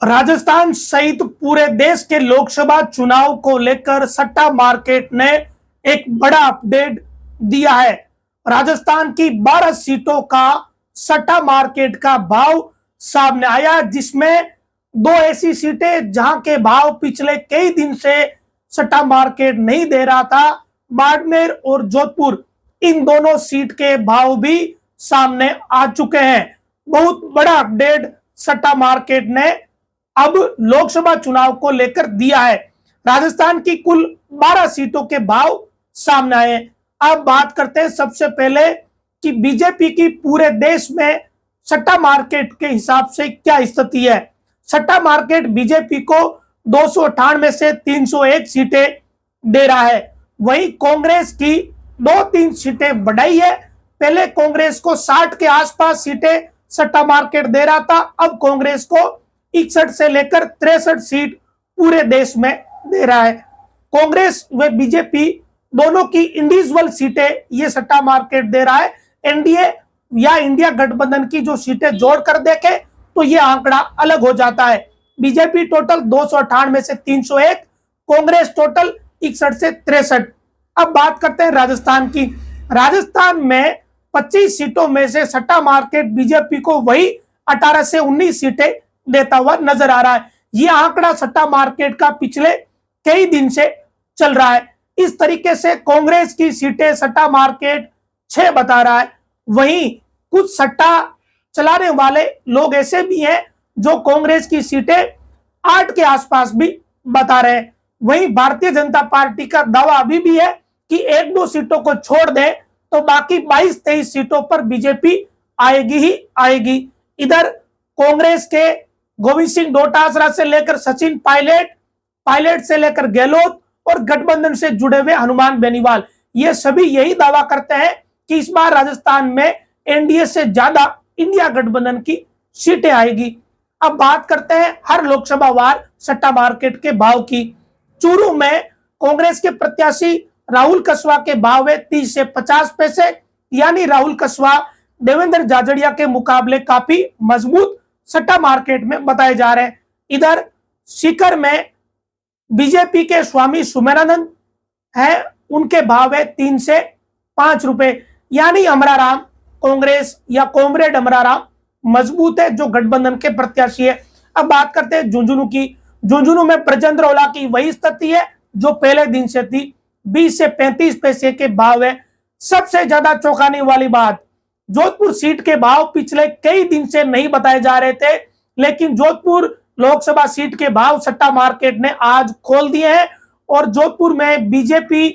राजस्थान सहित पूरे देश के लोकसभा चुनाव को लेकर सट्टा मार्केट ने एक बड़ा अपडेट दिया है। राजस्थान की 12 सीटों का सट्टा मार्केट का भाव सामने आया, जिसमें दो ऐसी सीटें जहां के भाव पिछले कई दिन से सट्टा मार्केट नहीं दे रहा था, बाड़मेर और जोधपुर। इन दोनों सीट के भाव भी सामने आ चुके हैं। बहुत बड़ा अपडेट सट्टा मार्केट ने अब लोकसभा चुनाव को लेकर दिया है। राजस्थान की कुल 12 सीटों के भाव सामने आए। अब बात करते हैं सबसे पहले कि बीजेपी की पूरे देश में सट्टा मार्केट के हिसाब से क्या स्थिति है। सट्टा मार्केट बीजेपी को 298 से 301 सीटें दे रहा है। वहीं कांग्रेस की 2-3 सीटें बढ़ाई है। पहले कांग्रेस को 60 के आसपास सीटें सट्टा मार्केट दे रहा था, अब कांग्रेस को 61 से लेकर 63 सीट पूरे देश में दे रहा है। कांग्रेस व बीजेपी दोनों की इंडिविजुअल सीटें ये सट्टा मार्केट दे रहा है। एनडीए या इंडिया गठबंधन की जो सीटें जोड़कर देखे तो ये आंकड़ा अलग हो जाता है। बीजेपी टोटल 298 से 301, कांग्रेस टोटल 61 से 63। अब बात करते हैं राजस्थान की। राजस्थान में 25 सीटों में से सट्टा मार्केट बीजेपी को वही 18 से 19 सीटें देता हुआ नजर आ रहा है। यह आंकड़ा सट्टा मार्केट का पिछले कई दिन से चल रहा है। इस तरीके से कांग्रेस की सीटें सट्टा मार्केट 6 बता रहा है। वहीं कुछ सट्टा चलाने वाले लोग ऐसे भी हैं जो कांग्रेस की सीटें 8 के आसपास भी बता रहे हैं। वहीं भारतीय जनता पार्टी का दावा अभी भी है कि 1-2 सीटों को छोड़ दें तो बाकी 22-23 सीटों पर बीजेपी आएगी ही आएगी। इधर कांग्रेस के गोविंद सिंह डोटासरा से लेकर सचिन पायलट से लेकर गहलोत और गठबंधन से जुड़े हुए हनुमान बेनीवाल, ये सभी यही दावा करते हैं कि इस बार राजस्थान में एनडीए से ज्यादा इंडिया गठबंधन की सीटें आएगी। अब बात करते हैं हर लोकसभा वार सट्टा मार्केट के भाव की। चूरू में कांग्रेस के प्रत्याशी राहुल कसवा के भाव है 30 से 50 पैसे, यानी राहुल कसवा देवेंद्र झाझड़िया के मुकाबले काफी मजबूत सट्टा मार्केट में बताए जा रहे हैं। इधर सीकर में बीजेपी के स्वामी सुमेरानंद है, उनके भाव है 3 से 5 रुपए, यानी अमराराम कांग्रेस या कॉमरेड अमराराम मजबूत है जो गठबंधन के प्रत्याशी है। अब बात करते हैं झुंझुनू की। झुंझुनू में ब्रजेंद्र ओला की वही स्थिति है जो पहले दिन से थी, 20 से 35 पैसे के भाव है। सबसे ज्यादा चौंकाने वाली बात, जोधपुर सीट के भाव पिछले कई दिन से नहीं बताए जा रहे थे, लेकिन जोधपुर लोकसभा सीट के भाव सट्टा मार्केट ने आज खोल दिए हैं और जोधपुर में बीजेपी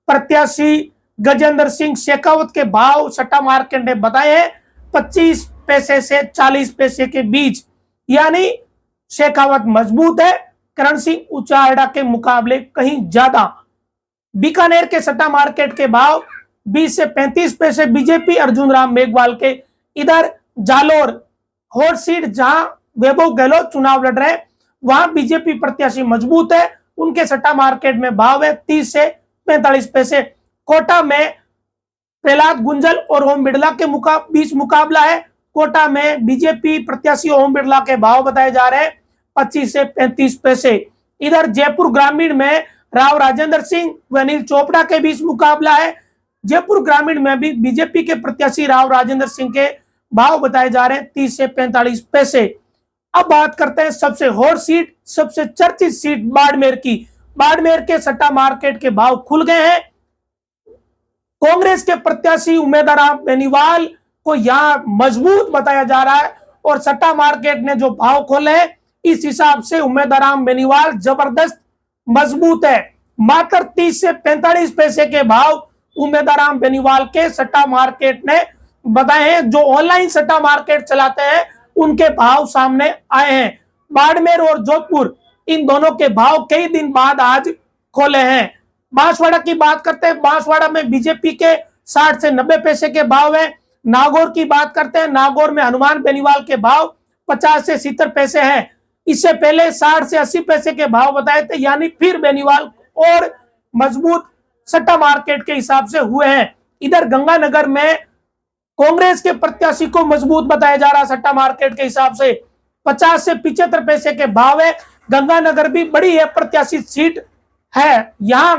प्रत्याशी गजेंद्र सिंह शेखावत के भाव सट्टा मार्केट ने बताए हैं 25 पैसे से 40 पैसे के बीच, यानी शेखावत मजबूत है करण सिंह उचारडा के मुकाबले कहीं ज्यादा। बीकानेर के सट्टा मार्केट के भाव 20 से 35 पैसे बीजेपी अर्जुन राम मेघवाल के। इधर जालोर हॉट सीट जहां वैभव गहलोत चुनाव लड़ रहे हैं, वहां बीजेपी प्रत्याशी मजबूत है, उनके सट्टा मार्केट में भाव है 30 से 45 पैसे। कोटा में प्रहलाद गुंजल और ओम बिड़ला के बीच मुकाबला है। कोटा में बीजेपी प्रत्याशी ओम बिड़ला के भाव बताए जा रहे हैं 25 से 35 पैसे। इधर जयपुर ग्रामीण में राव राजेंद्र सिंह व अनिल चोपड़ा के बीच मुकाबला है। जयपुर ग्रामीण में भी बीजेपी के प्रत्याशी राव राजेंद्र सिंह के भाव बताए जा रहे हैं 30 से 45 पैसे। अब बात करते हैं सबसे हॉट सीट, सबसे चर्चित सीट बाड़मेर की। बाड़मेर के सट्टा मार्केट के भाव खुल गए हैं। कांग्रेस के प्रत्याशी उम्मीदवार बेनीवाल को यहां मजबूत बताया जा रहा है और सट्टा मार्केट ने जो भाव खोले हैं इस हिसाब से उम्मीदवार बेनीवाल जबरदस्त मजबूत है। मात्र 30 से 45 पैसे के भाव उम्मीदवार बेनीवाल के सट्टा मार्केट ने बताए हैं। जो ऑनलाइन सट्टा मार्केट चलाते हैं उनके भाव सामने आए हैं। बाड़मेर और जोधपुर इन दोनों के भाव कई दिन बाद आज खोले हैं। बांसवाड़ा की बात करते हैं। बांसवाड़ा में बीजेपी के 60 से 90 पैसे के भाव है। नागौर की बात करते हैं। नागौर में हनुमान बेनीवाल के भाव 50 से 70 पैसे हैं। इससे पहले 60 से 80 पैसे के भाव बताए थे, यानी फिर बेनीवाल और मजबूत सट्टा मार्केट के हिसाब से हुए हैं। इधर गंगानगर में कांग्रेस के प्रत्याशी को मजबूत बताया जा रहा सट्टा मार्केट के हिसाब से 50 से 75 पैसे के भाव है। गंगानगर भी बड़ी है प्रत्याशित सीट है। यहां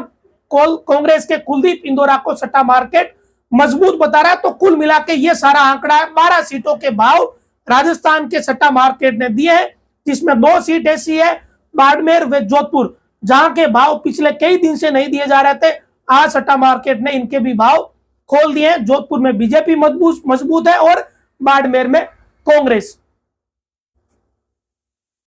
कांग्रेस के कुलदीप इंदौरा को सट्टा मार्केट मजबूत बता रहा है। तो कुल मिला के ये सारा आंकड़ा है। 12 सीटों के भाव राजस्थान के सट्टा मार्केट ने दिए हैं, जिसमें 2 सीट ऐसी है बाड़मेर व जोधपुर जहां के भाव पिछले कई दिन से नहीं दिए जा रहे थे। आज सट्टा मार्केट ने इनके भी भाव खोल दिए हैं। जोधपुर में बीजेपी मजबूत है और बाड़मेर में कांग्रेस।